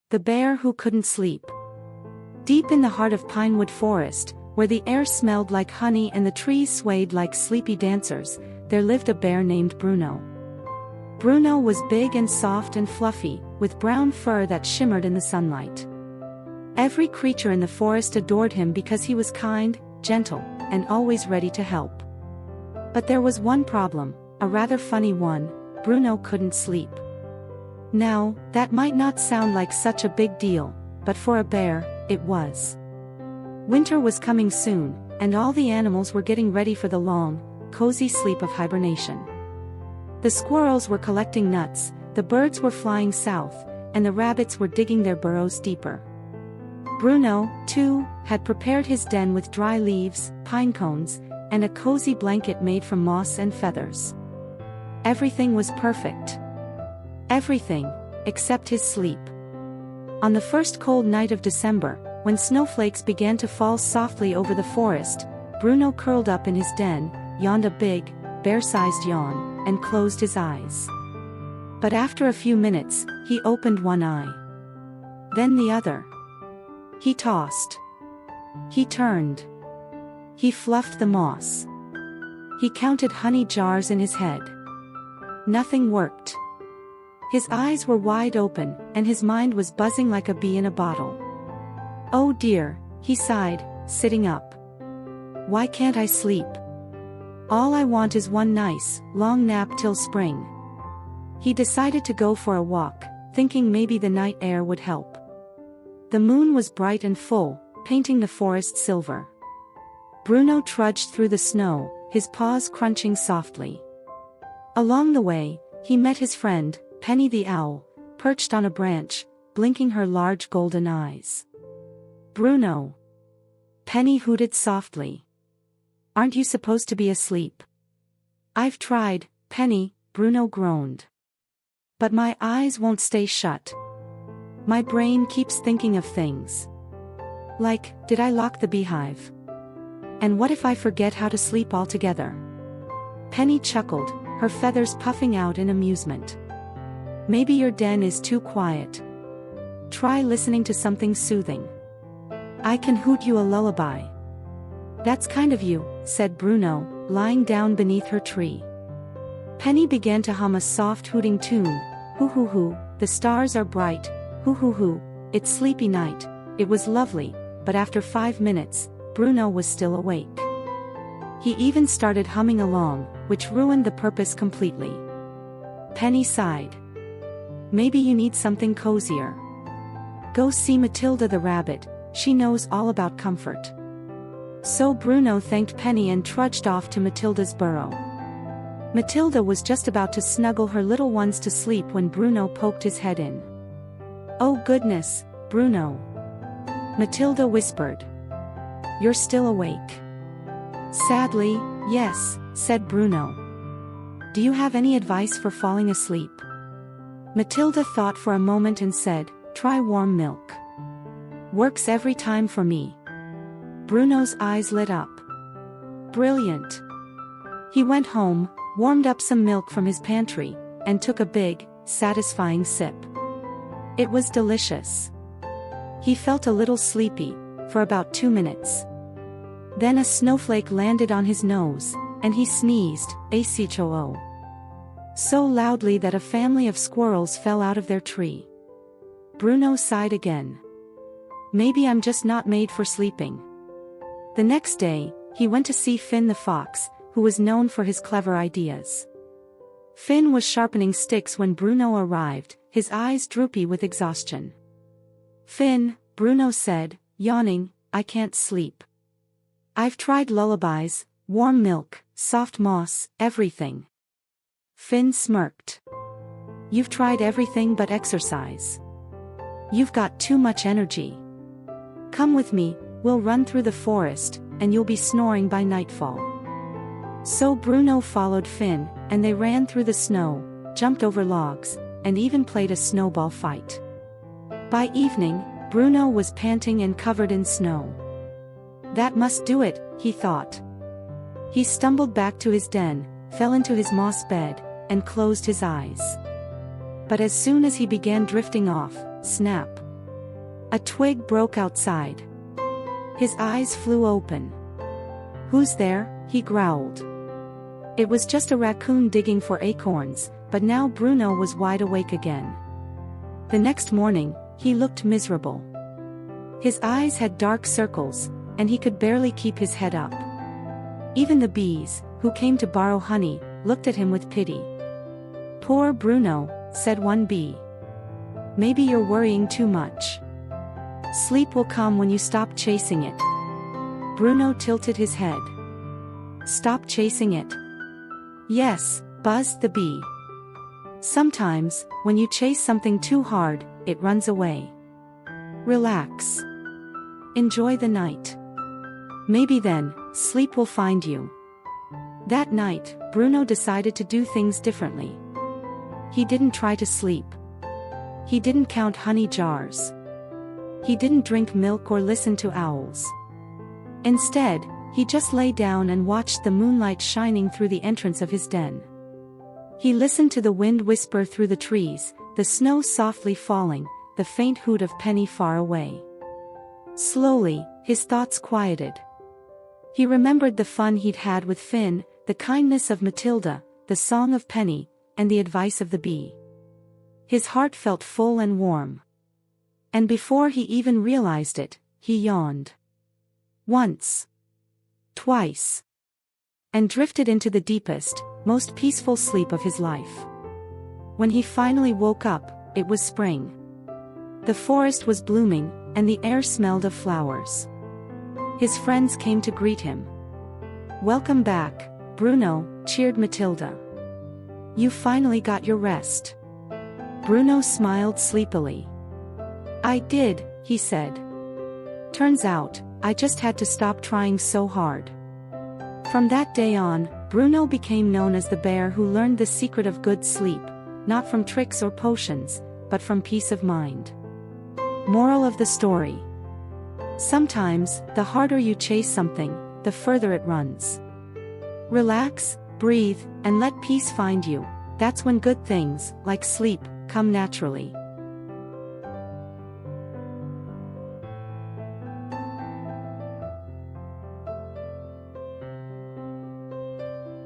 The bear who couldn't sleep. Deep in the heart of Pinewood Forest, where the air smelled like honey and the trees swayed like sleepy dancers, there lived a bear named Bruno. Bruno was big and soft and fluffy, with brown fur that shimmered in the sunlight. Every creature in the forest adored him because he was kind, gentle, and always ready to help. But there was one problem, a rather funny one: Bruno couldn't sleep. Now, that might not sound like such a big deal, but for a bear, it was. Winter was coming soon, and all the animals were getting ready for the long, cozy sleep of hibernation. The squirrels were collecting nuts, the birds were flying south, and the rabbits were digging their burrows deeper. Bruno, too, had prepared his den with dry leaves, pine cones, and a cozy blanket made from moss and feathers. Everything was perfect. Everything, except his sleep. On the first cold night of December, when snowflakes began to fall softly over the forest, Bruno curled up in his den, yawned a big, bear-sized yawn, and closed his eyes. But after a few minutes, he opened one eye. Then the other. He tossed. He turned. He fluffed the moss. He counted honey jars in his head. Nothing worked. His eyes were wide open, and his mind was buzzing like a bee in a bottle. "Oh dear," he sighed, sitting up. "Why can't I sleep? All I want is one nice, long nap till spring." He decided to go for a walk, thinking maybe the night air would help. The moon was bright and full, painting the forest silver. Bruno trudged through the snow, his paws crunching softly. Along the way, he met his friend, Penny the owl, perched on a branch, blinking her large golden eyes. "Bruno." Penny hooted softly. "Aren't you supposed to be asleep?" "I've tried, Penny," Bruno groaned. "But my eyes won't stay shut. My brain keeps thinking of things. Like, did I lock the beehive? And what if I forget how to sleep altogether?" Penny chuckled, her feathers puffing out in amusement. "Maybe your den is too quiet. Try listening to something soothing. I can hoot you a lullaby." "That's kind of you," said Bruno, lying down beneath her tree. Penny began to hum a soft hooting tune. "Hoo hoo hoo, the stars are bright, hoo hoo hoo, it's sleepy night." It was lovely, but after 5 minutes, Bruno was still awake. He even started humming along, which ruined the purpose completely. Penny sighed. "Maybe you need something cozier. Go see Matilda the rabbit, she knows all about comfort." So Bruno thanked Penny and trudged off to Matilda's burrow. Matilda was just about to snuggle her little ones to sleep when Bruno poked his head in. "Oh goodness, Bruno," Matilda whispered. "You're still awake?" "Sadly, yes," said Bruno. "Do you have any advice for falling asleep?" Matilda thought for a moment and said, "Try warm milk. Works every time for me." Bruno's eyes lit up. Brilliant. He went home, warmed up some milk from his pantry, and took a big, satisfying sip. It was delicious. He felt a little sleepy, for about 2 minutes. Then a snowflake landed on his nose, and he sneezed, "Achoo," so loudly that a family of squirrels fell out of their tree. Bruno sighed again. "Maybe I'm just not made for sleeping." The next day, he went to see Finn the fox, who was known for his clever ideas. Finn was sharpening sticks when Bruno arrived, his eyes droopy with exhaustion. "Finn," Bruno said, yawning, "I can't sleep. I've tried lullabies, warm milk, soft moss, everything." Finn smirked. "You've tried everything but exercise. You've got too much energy. Come with me, we'll run through the forest, and you'll be snoring by nightfall." So Bruno followed Finn, and they ran through the snow, jumped over logs, and even played a snowball fight. By evening, Bruno was panting and covered in snow. That must do it, he thought. He stumbled back to his den, fell into his moss bed, and closed his eyes. But as soon as he began drifting off, snap, A twig broke outside. His eyes flew open. "Who's there?" he growled. It was just a raccoon digging for acorns, but now Bruno was wide awake again. The next morning, he looked miserable. His eyes had dark circles, and he could barely keep his head up. Even the bees, who came to borrow honey, looked at him with pity. "Poor Bruno," said one bee. "Maybe you're worrying too much. Sleep will come when you stop chasing it." Bruno tilted his head. "Stop chasing it?" "Yes," buzzed the bee. "Sometimes, when you chase something too hard, it runs away. Relax. Enjoy the night. Maybe then, sleep will find you." That night, Bruno decided to do things differently. He didn't try to sleep. He didn't count honey jars. He didn't drink milk or listen to owls. Instead, he just lay down and watched the moonlight shining through the entrance of his den. He listened to the wind whisper through the trees, the snow softly falling, the faint hoot of Penny far away. Slowly, his thoughts quieted. He remembered the fun he'd had with Finn, the kindness of Matilda, the song of Penny, and the advice of the bee. His heart felt full and warm. And before he even realized it, he yawned. Once. Twice. And drifted into the deepest, most peaceful sleep of his life. When he finally woke up, it was spring. The forest was blooming, and the air smelled of flowers. His friends came to greet him. "Welcome back, Bruno," cheered Matilda. "You finally got your rest." Bruno smiled sleepily. "I did," he said. "Turns out, I just had to stop trying so hard." From that day on, Bruno became known as the bear who learned the secret of good sleep, not from tricks or potions, but from peace of mind. Moral of the story: sometimes, the harder you chase something, the further it runs. Relax, breathe, and let peace find you. That's when good things, like sleep, come naturally.